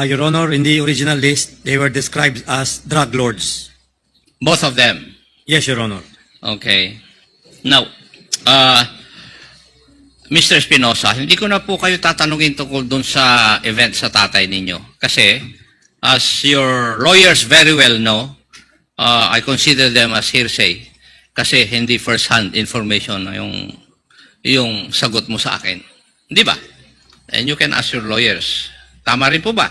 Your Honor, in the original list, they were described as drug lords. Both of them. Yes, Your Honor. Okay. Now, Mr. Espinosa, hindi ko na po kayo tatanungin tungkol dun sa event sa tatay ninyo. Kasi, as your lawyers very well know, I consider them as hearsay. Kasi hindi first-hand information na yung sagot mo sa akin. Di ba? And you can ask your lawyers. Tama rin po ba?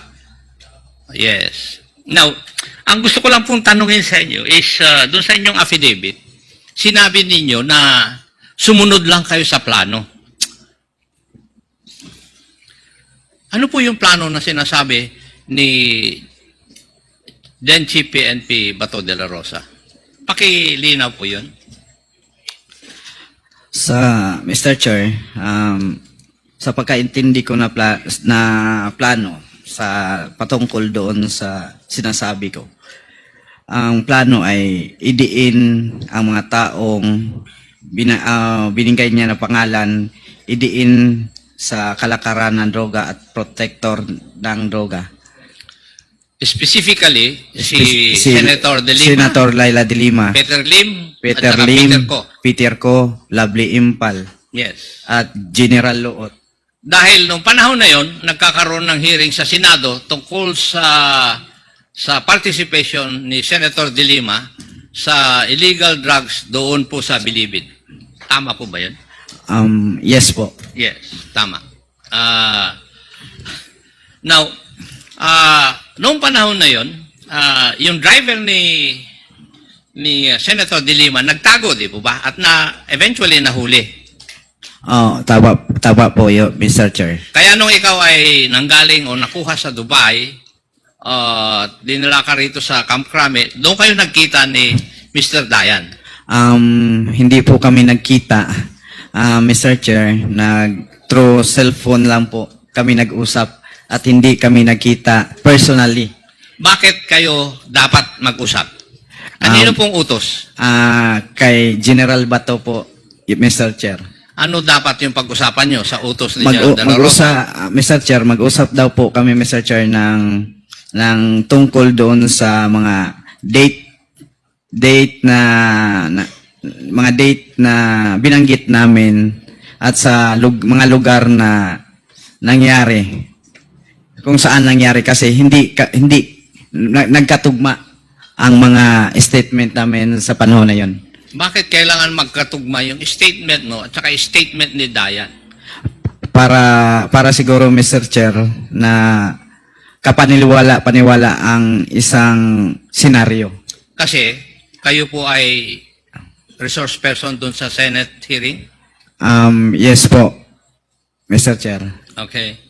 Yes. Now, ang gusto ko lang pong tanungin sa inyo is, doon sa inyong affidavit, sinabi ninyo na sumunod lang kayo sa plano. Ano po yung plano na sinasabi ni then Chief PNP Bato de la Rosa? Pakilinaw po yun. Sa Mr. Chair, sa pagkaintindi ko na plano sa patungkol doon sa sinasabi ko, ang plano ay idiin ang mga taong binigay niya na pangalan, idiin sa kalakaran ng droga at protector ng droga. Specifically, si Senator De Lima, Senator Laila De Lima, Peter Lim, Peter at saka Lim, Peter Ko. Peter Ko, Lovely Impal, Yes. at General Luot. Dahil nung panahon na yon, nagkakaroon ng hearing sa Senado tungkol sa participation ni Senator De Lima sa illegal drugs doon po sa Bilibid. Tama po ba yun? Yes po. Yes, tama. Now, noong panahon na yon, yung driver ni Senator De Lima nagtago, di po ba? At eventually nahuli. Oh, tama po yun, Mr. Chair. Kaya nung ikaw ay nanggaling o nakuha sa Dubai, dinala ka rito sa Camp Crame, doon kayo nagkita ni Mr. Dayan. Hindi po kami nagkita, Mr. Chair. Through cellphone lang po kami nag-usap at hindi kami nagkita personally. Bakit kayo dapat mag-usap? Kanino pong utos? Kay General Bato po, Mr. Chair. Ano dapat yung pag-usapan nyo sa utos ni General De La Rosa? Mr. Chair, mag-usap daw po kami, Mr. Chair, ng tungkol doon sa mga date na binanggit namin at sa mga lugar na nangyari. Kung saan nangyari kasi hindi nagkatugma ang mga statement namin sa panahon na yon. Bakit kailangan magkatugma yung statement mo at saka yung statement ni Dayan? Para siguro, Mr. Chair, na paniwala ang isang senaryo. Kasi kayo po ay resource person dun sa Senate hearing? Yes po, Mr. Chair. Okay.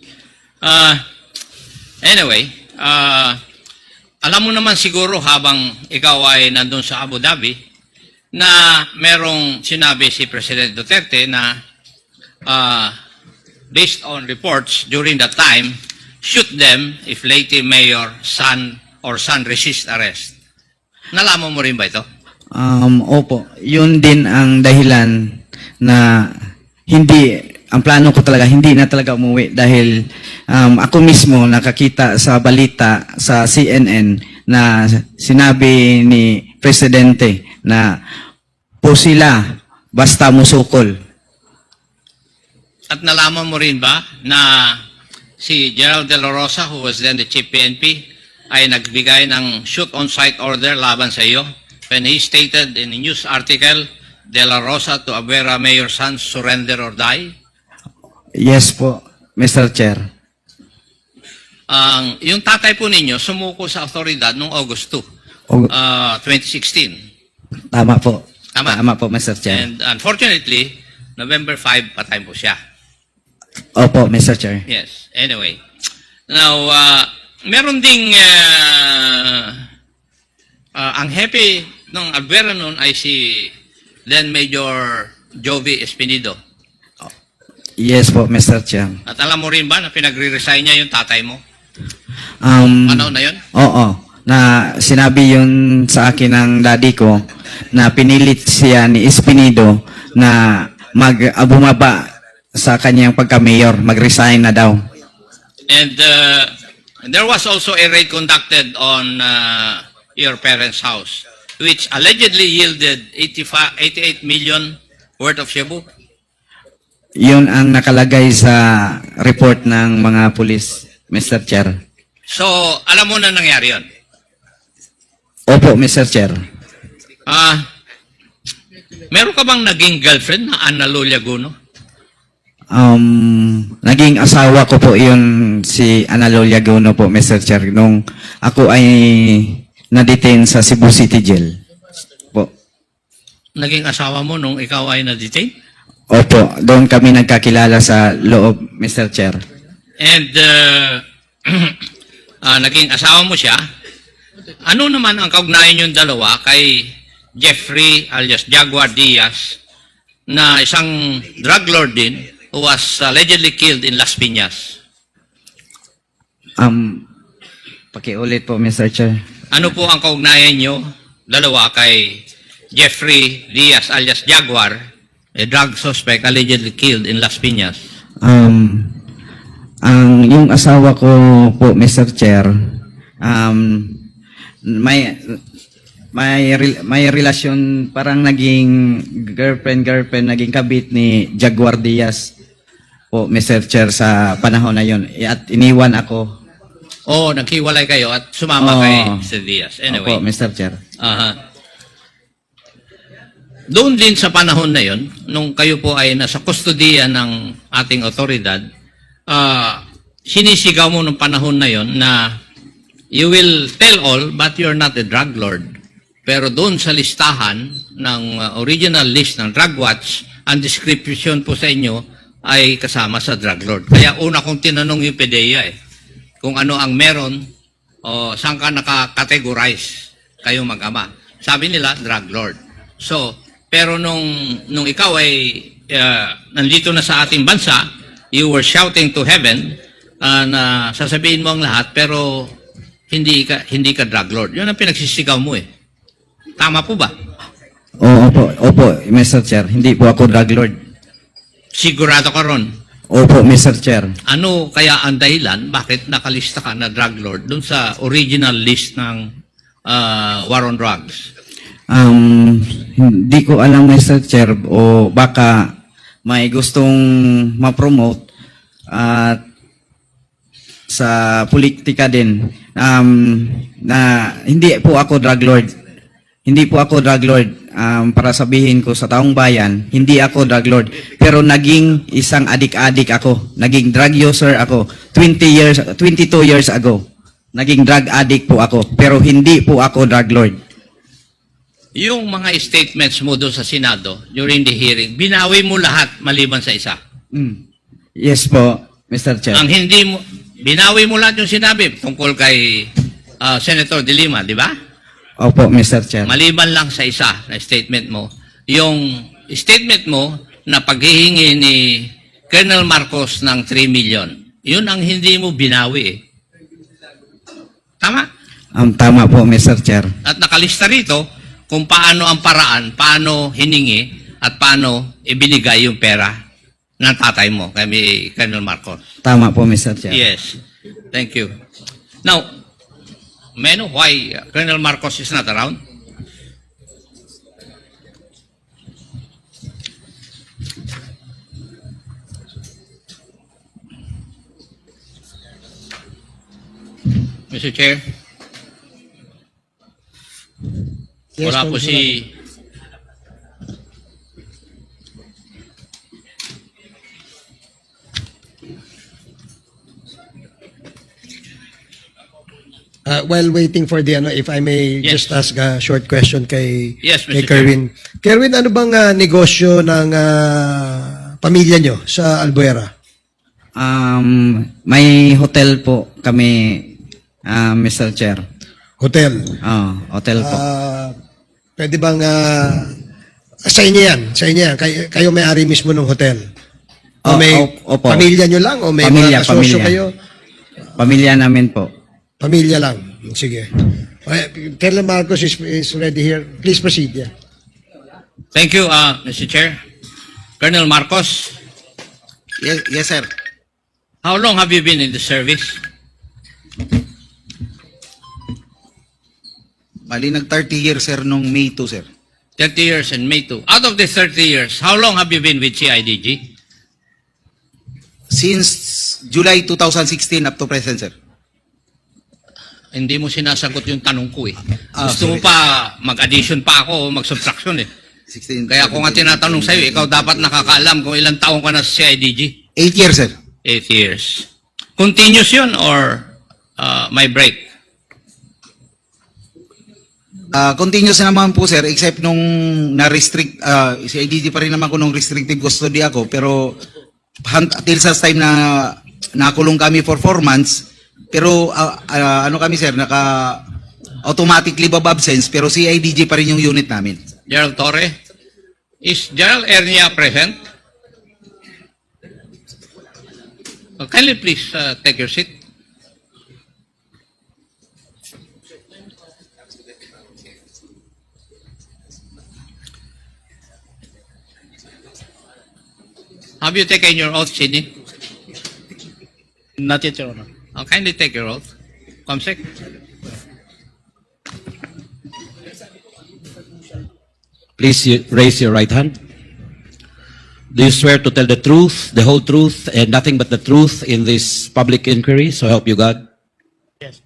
Anyway, alam mo naman siguro habang ikaw ay nandun sa Abu Dhabi, na merong sinabi si President Duterte na based on reports during that time, shoot them if Leyte Mayor son resist arrest. Nalaman mo rin ba ito? Opo, yun din ang dahilan na ang plano ko talaga, hindi na talaga umuwi dahil ako mismo nakakita sa balita sa CNN na sinabi ni Presidente na po sila basta musukol. At nalaman mo rin ba na si General De La Rosa, who was then the Chief PNP, ay nagbigay ng shoot-on-sight order laban sa iyo when he stated in a news article, De La Rosa to Abuera Mayor Sanz, surrender or die? Yes po, Mr. Chair. Yung tatay po ninyo sumuko sa otoridad noong August 2, 2016. Tama po. Tama. Tama po, Mr. Chair. And unfortunately, November 5, patay po siya. Opo, Mr. Chair. Yes. Anyway. Now, meron ding ang happy ng Abuera noon ay si then Major Jovi Espinido. Yes po, Mr. Chair. At alam mo rin ba na pinagre-resign niya yung tatay mo? Ano na yun? Oo. Na sinabi yun sa akin ng daddy ko na pinilit siya ni Espinido na bumaba sa kanyang pagka-mayor, mag-resign na daw. And There was also a raid conducted on your parents' house, which allegedly yielded 88 million worth of shabu. Yun ang nakalagay sa report ng mga pulis, Mr. Chair. So, alam mo na nangyari yun. Opo, Mr. Chair. Meron ka bang naging girlfriend na Ana Loliaguno? Naging asawa ko po yun si Analolia Guno po, Mr. Chair, nung ako ay na-detain sa Cebu City Jail. Po. Naging asawa mo nung ikaw ay na-detain? Opo, doon kami nagkakilala sa loob, Mr. Chair. And naging asawa mo siya. Ano naman ang kaugnayan yung dalawa kay Jeffrey alias Jaguar Diaz na isang drug lord din who was allegedly killed in Las Piñas? Pakiulit po, Mr. Chair. Ano po ang kaugnayan nyo dalawa kay Jeffrey Diaz alias Jaguar, a drug suspect allegedly killed in Las Piñas? Yung asawa ko po, Mr. Chair, may relasyon, parang naging girlfriend, naging kabit ni Jaguar Diaz po, Mr. Chair, sa panahon na yun. At iniwan ako. Oh, naghiwalay kayo at sumama kay Mr. Diaz. Anyway. Opo, Mr. Chair. Doon din sa panahon na yon, nung kayo po ay nasa kustodiya ng ating otoridad, sinisigaw mo nung panahon na yon na you will tell all but you're not a drug lord. Pero doon sa listahan ng original list ng Drug Watch, ang description po sa inyo ay kasama sa drug lord. Kaya una kong tinanong yung PDEA kung ano ang meron o saan ka naka-categorize kayo mag-ama. Sabi nila, drug lord. So, pero nung ikaw ay nandito na sa ating bansa, you were shouting to heaven na sasabihin mo ang lahat, pero hindi ka drug lord. Yun ang pinagsisigaw mo eh. Tama po ba? Opo, Mr. Chair. Hindi po ako drug lord. Sigurado ka ron? Opo, Mr. Chair. Ano kaya ang dahilan bakit nakalista ka na drug lord dun sa original list ng war on drugs? Hindi ko alam, Mr. Chair, o baka may gustong ma-promote at sa politika din na hindi po ako drug lord. Hindi po ako drug lord. Para sabihin ko sa taong bayan, hindi ako drug lord. Pero naging isang adik-adik ako. Naging drug user ako. 22 years ago. Naging drug addict po ako. Pero hindi po ako drug lord. Yung mga statements mo doon sa Senado during the hearing, binawi mo lahat maliban sa isa. Yes po, Mr. Chair. Ang hindi mo, binawi mo lahat yung sinabi tungkol kay Senator De Lima, di ba? Opo, Mr. Chair. Maliban lang sa isa na statement mo. Yung statement mo na paghihingi ni Colonel Marcos ng 3 million, yun ang hindi mo binawi eh. Tama? Tama po, Mr. Chair. At nakalista rito kung paano ang paraan, paano hiningi, at paano ibinigay yung pera ng tatay mo, kay Colonel Marcos. Tama po, Mr. Chair. Yes. Thank you. Now, may I know why Colonel Marcos is not around? Mr. Chair? Yes, Wala po Congressman. si... While waiting for the if I may Yes. just ask a short question kay Yes, Mr. kay Kerwin. Kerwin, ano bang negosyo ng pamilya nyo sa Albuera? May hotel po kami, Mr. Chair. Hotel. Hotel po. Pwede bang sa inyo yan? Sa inyo yan? Kayo may-ari mismo ng hotel? O may Opo. pamilya nyo lang? O may Pamilya, mga kasosyo pamilya. kayo? Pamilya namin po. Pamilya lang. Sige. Colonel Marcos is ready here. Please proceed. Yeah. Thank you, Mr. Chair. Colonel Marcos, Yes, sir. how long have you been in the service? Bali, nag-30 years, sir, nung May 2, sir. 30 years and May 2. Out of the 30 years, how long have you been with CIDG? Since July 2016 up to present, sir. Hindi mo sinasagot yung tanong ko eh. Ah, Gusto mo sorry. pa mag-addition pa ako o mag-subtraction eh. 16, Kaya ako nga tinatanong sa'yo, ikaw dapat nakakaalam kung ilang taong ka na sa CIDG. 8 years, sir. 8 years. Continuous yun or may break? Continuous naman po, sir, except nung na-restrict, si IDG pa rin naman ko nung restrictive custody ako, pero till sa time na nakulong kami for 4 months, pero ano kami, sir, automatic leave of absence, pero si IDG pa rin yung unit namin. Gerald Torre? Is Gerald Ernia present? Kindly please take your seat. Have you taken your oath, Sidney? Not yet, Your Honor. Kindly take your oath. Comsec. Please raise your right hand. Do you swear to tell the truth, the whole truth, and nothing but the truth in this public inquiry? So help you God? Yes.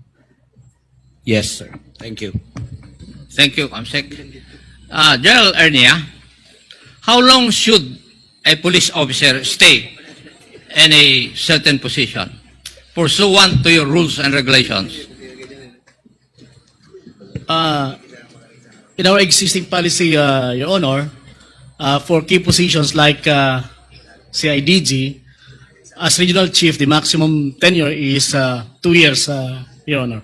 Yes, sir. Thank you. Thank you, Comsec. General Ernia, how long should a police officer stay in a certain position, pursuant to your rules and regulations? In our existing policy, Your Honor, for key positions like CIDG, as regional chief, the maximum tenure is 2 years, Your Honor.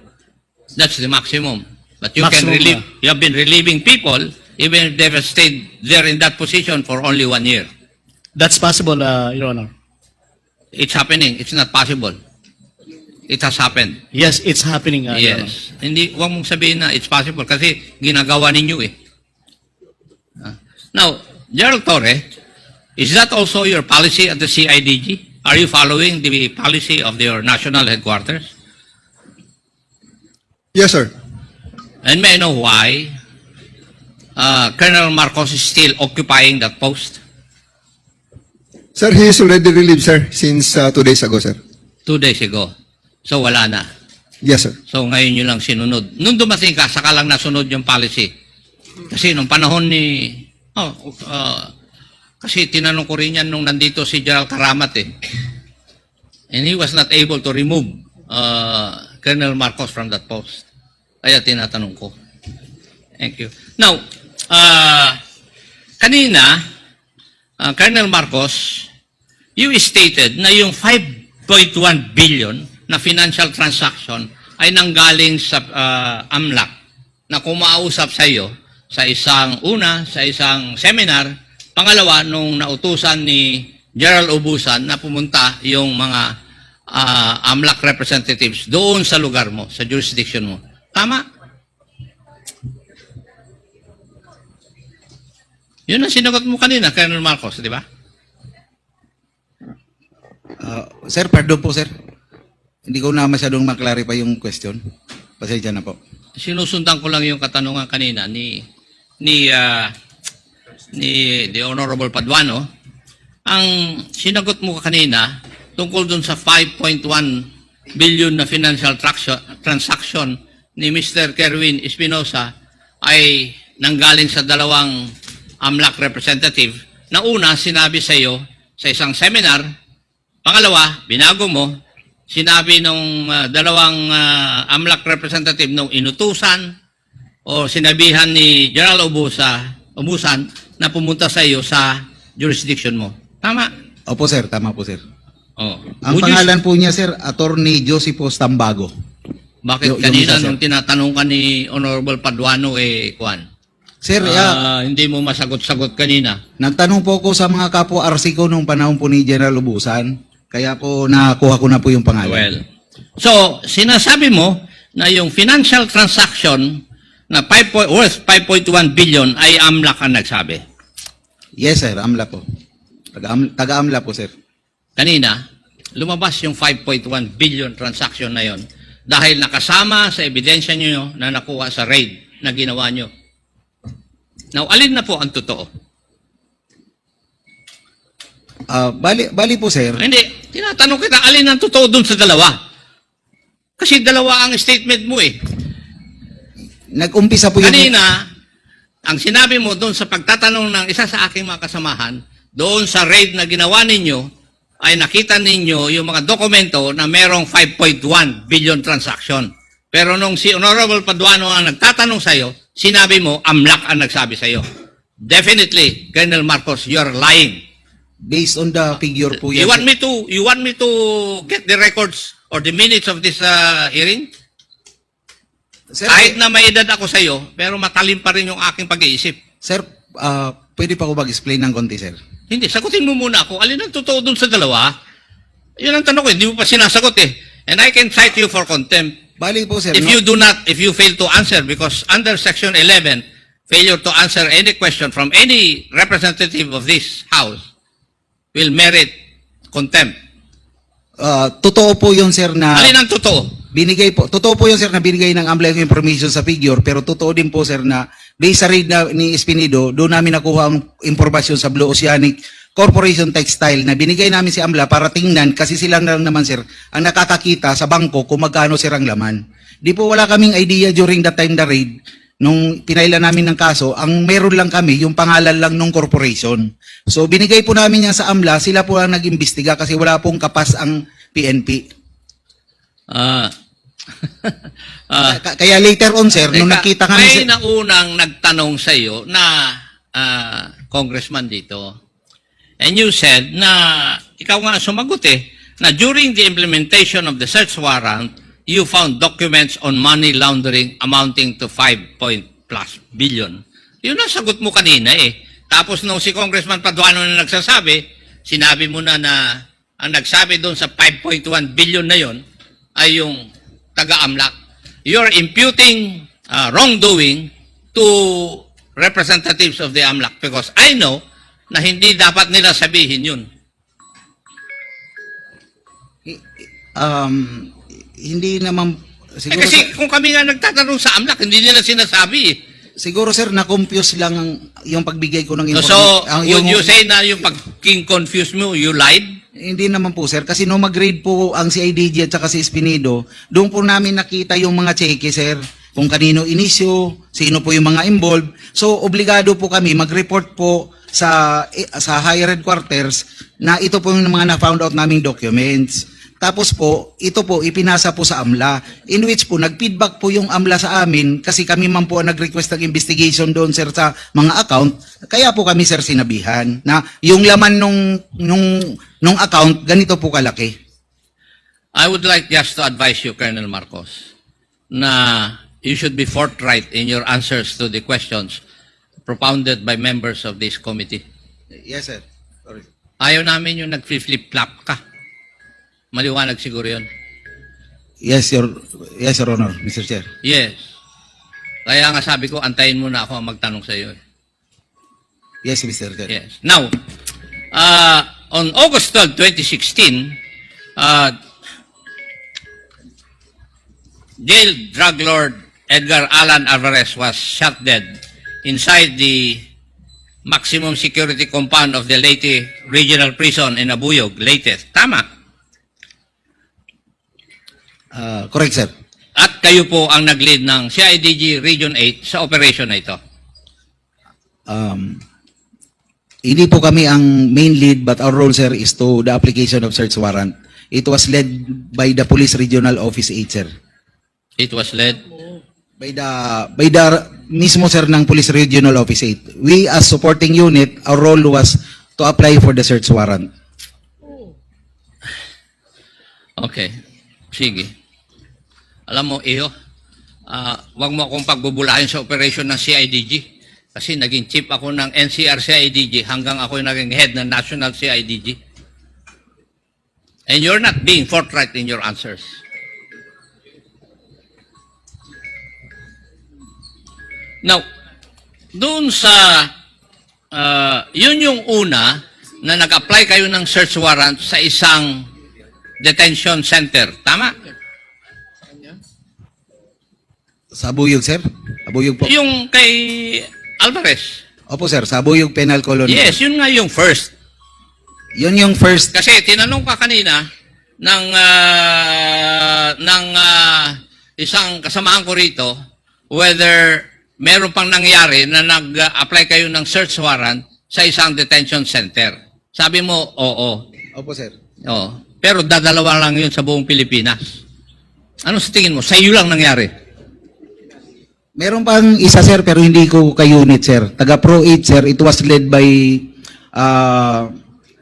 That's the maximum. But you Maximum, can relieve, you have been relieving people even if they have stayed there in that position for only 1 year. That's possible, Your Honor. It's happening. It's not possible. It has happened. Yes, it's happening, Your Honor. Yes. Hindi, huwag mong sabihin na it's possible kasi ginagawa ninyo eh. Now, Gerald Torre, is that also your policy at the CIDG? Are you following the policy of your national headquarters? Yes, sir. And may I know why Colonel Marcos is still occupying that post? Sir, he is already relieved, sir, since 2 days ago, sir. 2 days ago. So wala na. Yes, sir. So ngayon nyo lang sinunod. Nung dumating ka, saka lang nasunod yung policy. Kasi nung panahon ni... kasi tinanong ko rin yan nung nandito si General Karamat eh. And he was not able to remove Colonel Marcos from that post. Kaya tinatanong ko. Thank you. Now, kanina, Colonel Marcos, you stated na yung 5.1 billion na financial transaction ay nanggaling sa AMLAC na kumausap sa iyo sa isang seminar, pangalawa nung nautusan ni Gerald Ubusan na pumunta yung mga AMLAC representatives doon sa lugar mo, sa jurisdiction mo. Tama? Yun ang sinagot mo kanina, Colonel Marcos, di ba? Sir, pardon po, sir. Hindi ko na masyadong maklarify yung question. Pasensya na po. Sinusundan ko lang yung katanungan kanina ni the Honorable Paduano. Ang sinagot mo kanina tungkol dun sa 5.1 billion na financial transaction ni Mr. Kerwin Espinosa ay nanggaling sa dalawang AMLAC representative na una sinabi sa iyo sa isang seminar, pangalawa, binago mo, sinabi nung dalawang AMLAC representative nung inutusan o sinabihan ni General Ubusan na pumunta sa iyo sa jurisdiction mo. Tama? Opo, sir. Tama po, sir. Oh. Ang pangalan po niya, sir, Attorney Joseph Stambago. Bakit Yung kanina isa, sir. nung tinatanong ka ni Honorable Paduano Kwan? Sir, Hindi mo masagot-sagot kanina. nagtanong po ako sa mga kapwa RC ko nung panahon po ni General Ubusan. Kaya po nakuha ko na po yung pangalan. Well, so sinasabi mo na yung financial transaction na worth 5.1 billion ay AMLAC ang nagsabi. Yes, sir. AMLA po. Taga-AMLA po, sir. Kanina, lumabas yung 5.1 billion transaction na yon dahil nakasama sa ebidensya nyo na nakuha sa raid na ginawa nyo. Now, alin na po ang totoo? Bali po, sir. Hindi, tinatanong kita, alin ang totoo dun sa dalawa? Kasi dalawa ang statement mo eh. Nag-umpisa po yung... Kanina, ang sinabi mo doon sa pagtatanong ng isa sa aking mga kasamahan, doon sa raid na ginawa ninyo, ay nakita ninyo yung mga dokumento na merong 5.1 billion transaction. Pero nung si Honorable Paduano ang nagtatanong sa'yo, sinabi mo, AMLAC ang nagsabi sa'yo. Definitely, Colonel Marcos, you're lying. Based on the figure po You yan. want me to get the records or the minutes of this hearing? Sir, Kahit na may edad ako sa'yo, pero matalim pa rin yung aking pag-iisip. sir, pwede pa ko mag-explain ng konti, sir? Hindi, sagutin mo muna ako. Alin ang totoo dun sa dalawa? Yun ang tanong ko, hindi mo pa sinasagot eh. And I can cite you for contempt. Bali po, sir. If you fail to answer, because under Section 11, failure to answer any question from any representative of this House will merit contempt. Totoo po yun, sir, na... Alin ang totoo? Totoo po yun, sir, na binigay ng AMLA yung information sa figure, pero totoo din po, sir, na based sa raid ni Espinido, doon namin nakuha ang impormasyon sa Blue Oceanic Corporation Textile na binigay namin si AMLA para tingnan kasi sila na lang naman, sir, ang nakakakita sa bangko kung magkano, sir, ang laman. Di po wala kaming idea during that time na raid, nung pinaila namin ng kaso, ang meron lang kami, yung pangalan lang ng corporation. So, binigay po namin yan sa AMLA, sila po ang nag-imbestiga kasi wala pong kapas ang PNP. Kaya later on, sir, nung nakita kami... May naunang nagtanong sa iyo na congressman dito. And you said na, ikaw nga sumagot eh, na during the implementation of the search warrant, you found documents on money laundering amounting to 5 plus billion. Yun ang sagot mo kanina eh. Tapos nung si Congressman Paduano na nagsasabi, sinabi mo na ang nagsabi doon sa 5.1 billion na yon ay yung taga-AMLAC. You're imputing wrongdoing to representatives of the AMLAC because I know na hindi dapat nila sabihin yun. Hindi naman... Siguro, Kasi kung kami nga nagtatanong sa AMLAC, hindi nila sinasabi eh. siguro, sir, na-confuse lang yung pagbigay ko ng So, information. would you say na yung pag-confuse mo, you lied? Hindi naman po, sir. Kasi nung mag-grade po ang CIDG at saka si Espinido, doon po namin nakita yung mga cheque, sir. Kung kanino inisyo, sino po yung mga involved. So, obligado po kami mag-report po sa higher headquarters na ito po yung mga na-found out naming documents. Tapos po, ito po, ipinasa po sa AMLA, in which po, nag-feedback po yung AMLA sa amin, kasi kami man po ang nag-request ng investigation doon, sir, sa mga account, kaya po kami, sir, sinabihan, na yung laman nung account, ganito po kalaki. I would like just to advise you, Colonel Marcos, na you should be forthright in your answers to the questions propounded by members of this committee. Yes, sir. Sorry. Ayaw namin yung nag-flip-flop ka. Maliwanag siguro yun. Yes, Your Honor, Mr. Chair. Yes. Kaya nga sabi ko, antayin mo na ako ang magtanong sa iyo. Yes, Mr. Chair. Yes. Now, on August 12, 2016, jailed drug lord Edgar Alan Alvarez was shot dead inside the maximum security compound of the Leyte Regional Prison in Abuyog, Leyte. Tama. Correct, sir. At kayo po ang nag-lead ng CIDG Region 8 sa operation na ito. Hindi po kami ang main lead, but our role, sir, is to the application of search warrant. It was led by the Police Regional Office 8, sir. It was led By the mismo, sir, ng Police Regional Office 8. We, as supporting unit, our role was to apply for the search warrant. Okay. Sige. Alam mo, Iyo, wag mo akong pagbubulahin sa operation ng CIDG. Kasi naging chief ako ng NCR CIDG hanggang ako yung naging head ng National CIDG. And you're not being forthright in your answers. Now, doon sa, yun yung una na nag-apply kayo ng search warrant sa isang detention center. Tama? Sa Abuyog, sir? Abuyog po. Yung kay Alvarez. Opo, sir. Sa Abuyog Penal Colony. Yes, yun nga yung first. Yun yung first. Kasi tinanong ka kanina ng isang kasamaan ko rito whether meron pang nangyari na nag-apply kayo ng search warrant sa isang detention center. Sabi mo, oo. Opo, sir. Oo. Pero dadalawa lang yun sa buong Pilipinas. Ano sa tingin mo? Sa iyo lang nangyari? Meron pang isa, sir, pero hindi ko ka-unit, sir. Taga Pro 8, sir. It was led by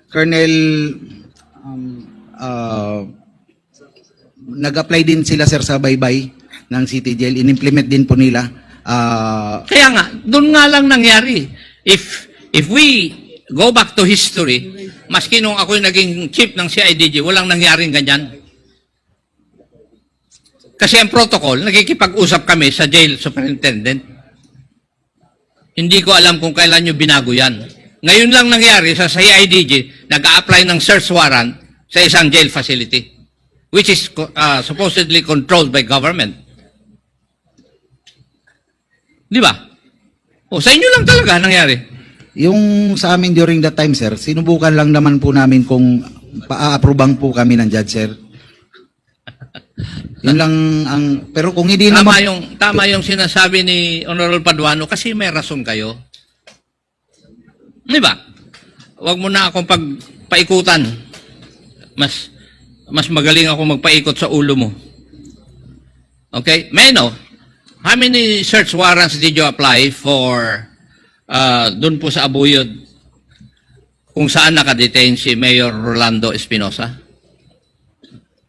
Colonel nag-apply din sila, sir, sa baybay ng City Jail. In-implement din po nila. Kaya nga, doon nga lang nangyari. If we go back to history, maski nung ako'y naging chief ng CIDG, walang nangyaring ganyan. Kasi ang protocol, nakikipag-usap kami sa jail superintendent. Hindi ko alam kung kailan nyo binago yan. Ngayon lang nangyari sa CIDG, nag-a-apply ng search warrant sa isang jail facility, which is supposedly controlled by government. Di ba? O, sa inyo lang talaga nangyari. Yung sa amin during that time, sir, sinubukan lang naman po namin kung paa-aprobang po kami ng judge, sir. Yun lang ang, pero kung hindi naman... Tama yung sinasabi ni Honorable Paduano kasi may rason kayo. Di ba? Huwag mo na akong paikutan. Mas magaling ako magpaikot sa ulo mo. Okay? May I know, how many search warrants did you apply for doon po sa Abuyod kung saan nakadetain si Mayor Rolando Espinosa?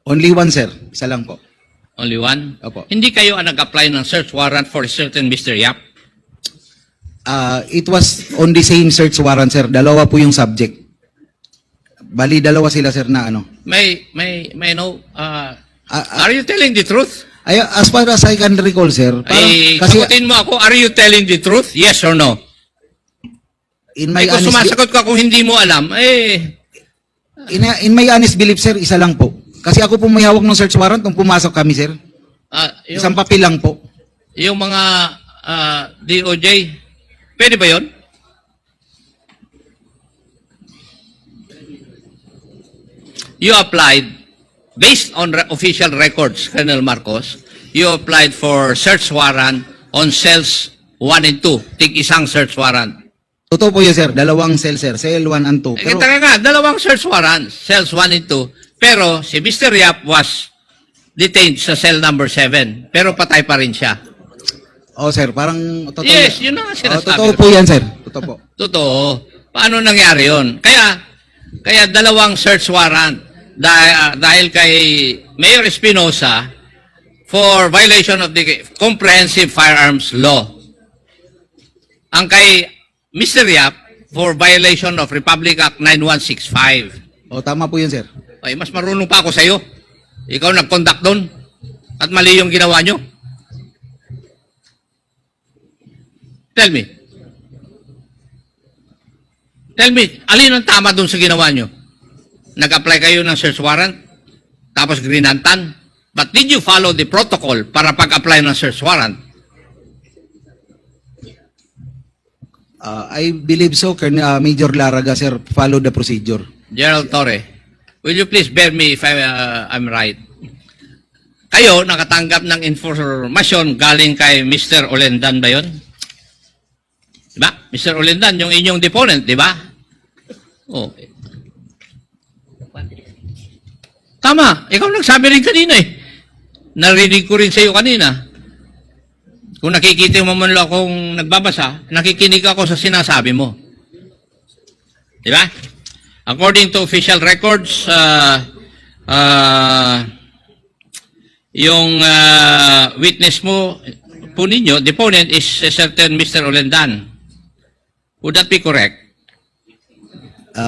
Only one, sir. Isa lang po. Only one? Opo. Hindi kayo ang nag-apply ng search warrant for a certain Mr. Yap? It was on the same search warrant, sir. Dalawa po yung subject. Bali, dalawa sila, sir, na ano. May know, are you telling the truth? As far as I can recall, sir, parang, kasi sagutin mo ako, are you telling the truth? Yes or no? in my Kung honest, sumasagot ka kung hindi mo alam, in my honest belief, sir, isa lang po. Kasi ako po may hawak ng search warrant nung pumasok kami, sir. Isang papel lang po. Yung mga DOJ, pwede ba yun? You applied, based on official records, Colonel Marcos, you applied for search warrant on cells 1 and 2. Tig-isang search warrant. Totoo po yun, sir. Dalawang cell, sir. Cell 1 and 2. Pero, Teka nga, dalawang search warrant, cells 1 and 2. Pero si Mr. Yap was detained sa cell number 7. Pero patay pa rin siya. oh, sir, parang totoo. Yes, yun ang sinasabi. Totoo po yan, sir. Totoo po. Totoo. Paano nangyari yun? Kaya dalawang search warrant dahil kay Mayor Espinosa for violation of the Comprehensive Firearms Law. Ang kay Mr. Yap for violation of Republic Act 9165. Tama po yun, sir. Ay, mas marunong pa ako sa'yo. Ikaw nag-conduct doon. At mali yung ginawa nyo. Tell me. Tell me, alin ang tama doon sa ginawa nyo? Nag-apply kayo ng search warrant, tapos grinantan. But did you follow the protocol para pag-apply ng search warrant? I believe so, Major Laraga, sir, follow the procedure. Gerald Torre, will you please bear me if I'm right? Kayo, nakatanggap ng informasyon galing kay Mr. Olendan ba yun? Diba? Mr. Olendan, yung inyong deponent, diba? Oh. Tama, ikaw nagsabi rin kanina eh. Narinig ko rin sa iyo kanina. Kung nakikita mo man lang akong nagbabasa, nakikinig ako sa sinasabi mo. Diba? According to official records, yung witness mo po ninyo, deponent is a certain Mr. Olendan. Would that be correct?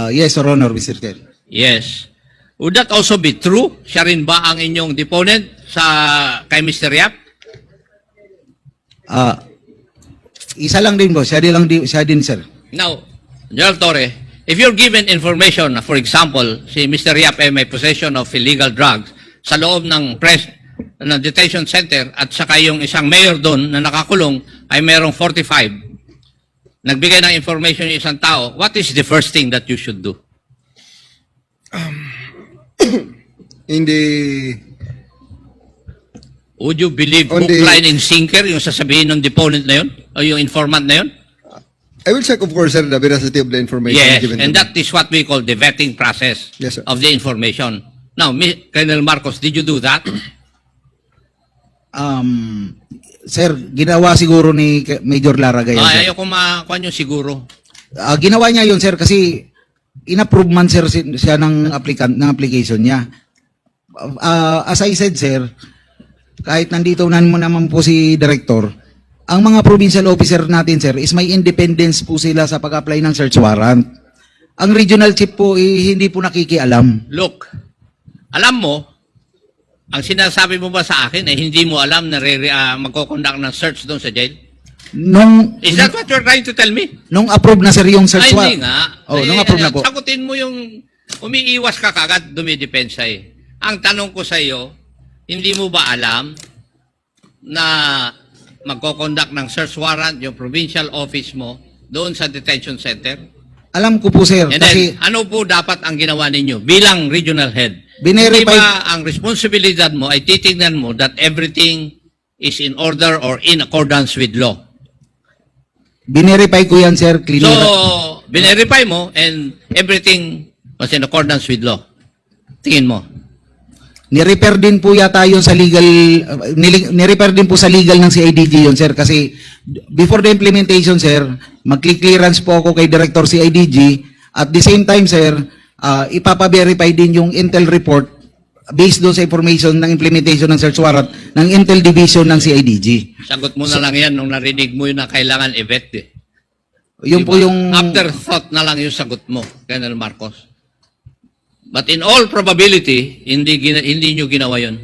Yes, Your Honor, Mr. Chair. Yes. Would that also be true? Siya rin ba ang inyong deponent kay Mr. Yap? Isa lang din po. Siya din, sir. Now, General Torre, if you're given information, for example, si Mr. Yap ay may possession of illegal drugs sa loob ng na detention center at saka yung isang mayor doon na nakakulong ay merong 45, nagbigay ng information yung isang tao, what is the first thing that you should do? In the Would you believe On hook, the- line, and sinker yung sasabihin ng deponent na yun? O yung informant na yun? I will check, of course, sir, the veracity of the information Yes, given and to me. that is what we call the vetting process Yes, sir. of the information. Now, Colonel Marcos, did you do that? Sir, ginawa siguro ni Major Laragay. yun, sir. Ayaw ko makakuha nyo siguro. Ginawa niya yun, sir, kasi in-approve man, sir, siya ng applicant, ng application niya. As I said, sir, kahit nandito naman po si Director, ang mga provincial officer natin, sir, is may independence po sila sa pag-apply ng search warrant. Ang regional chief po, hindi po nakikialam. Look, alam mo, ang sinasabi mo ba sa akin ay hindi mo alam na magkoconduct ng search doon sa jail? Is that what you're trying to tell me? Nung approve na, sir, yung search Ay, warrant. hindi nga. Oh, nung approve na po. Sagutin mo yung umiiwas ka kagad, dumidepensa eh. Ang tanong ko sa iyo, hindi mo ba alam na magkoconduct ng search warrant yung provincial office mo doon sa detention center? Alam ko po, sir, And kasi then, ano po dapat ang ginawa ninyo bilang regional head? Binerify- Hindi ba ang responsibilidad mo ay titignan mo that everything is in order or in accordance with law? binerify ko yan, sir, So, clear. binerify mo and everything was in accordance with law. Tingin mo. Ni-repair din po yata yun sa legal, ni-repair din po sa legal ng CIDG yun, sir, kasi before the implementation, sir, mag-clearance po ako kay Director CIDG. At the same time, sir, ipapa-verify din yung Intel report based doon sa information ng implementation ng search warrant ng Intel Division ng CIDG. Sagot mo na lang yan nung narinig mo yun na kailangan i-vet eh. Yun po Diba? yung... Afterthought na lang yung sagot mo, Colonel Marcos. But in all probability, hindi nyo ginawa yun.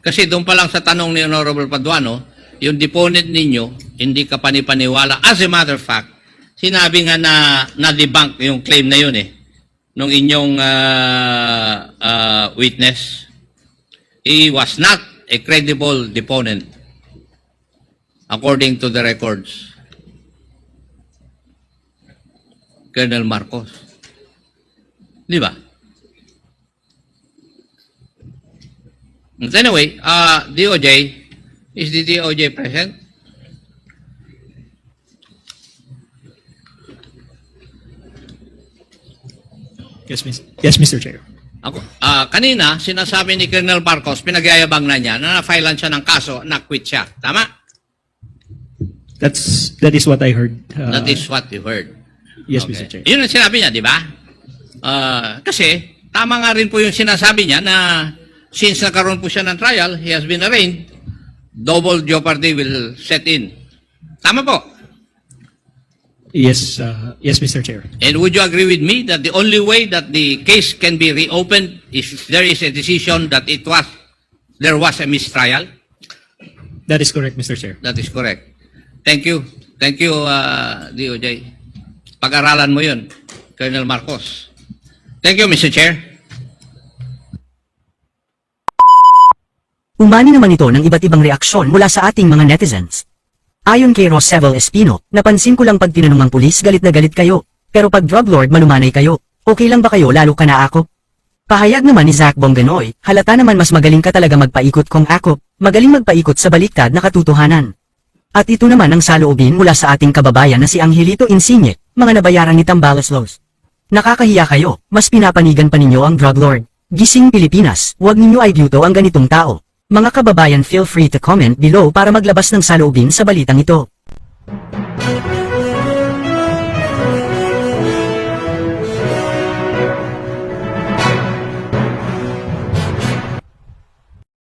Kasi doon pa lang sa tanong ni Honorable Paduano, yung deponent ninyo, hindi ka panipaniwala. As a matter of fact, sinabi nga na debunk yung claim na yun eh, nung inyong witness. He was not a credible deponent according to the records. Colonel Marcos. Di ba? But anyway, DOJ, is the DOJ present? Yes, Mr. Chair. Ako, kanina, sinasabi ni Colonel Marcos, pinagyayabang na niya, na na-filean siya ng kaso, na-quit siya. Tama? That is what I heard. That is what you heard. Yes, Okay. Mr. Chair. Yun ang sinabi niya, di ba? Kasi, tama nga rin po yung sinasabi niya na since nagkaroon po siya ng trial, he has been arraigned, double jeopardy will set in. Tama po. Yes, yes, Mr. Chair. And would you agree with me that the only way that the case can be reopened is if there is a decision that there was a mistrial? That is correct, Mr. Chair. That is correct. Thank you. Thank you, DOJ. Pag-aralan mo yun, Colonel Marcos. Thank you, Mr. Chair. Umani naman ito ng iba't ibang reaksyon mula sa ating mga netizens. Ayon kay Roseville Espino, napansin ko lang pag tinanong ang pulis galit na galit kayo, pero pag drug lord malumanay kayo, okay lang ba kayo lalo ka na ako? Pahayag naman ni Zach Bonganoy, halata naman mas magaling ka talaga magpaikot kung ako, magaling magpaikot sa baliktad na katotohanan. At ito naman ang saloobin mula sa ating kababayan na si Angelito Insigne, mga nabayaran ni Tambales Laws. Nakakahiya kayo, mas pinapanigan pa ninyo ang drug lord. Gising Pilipinas, huwag ninyo ay byuto ang ganitong tao. Mga kababayan, feel free to comment below para maglabas ng saloobin sa balitang ito.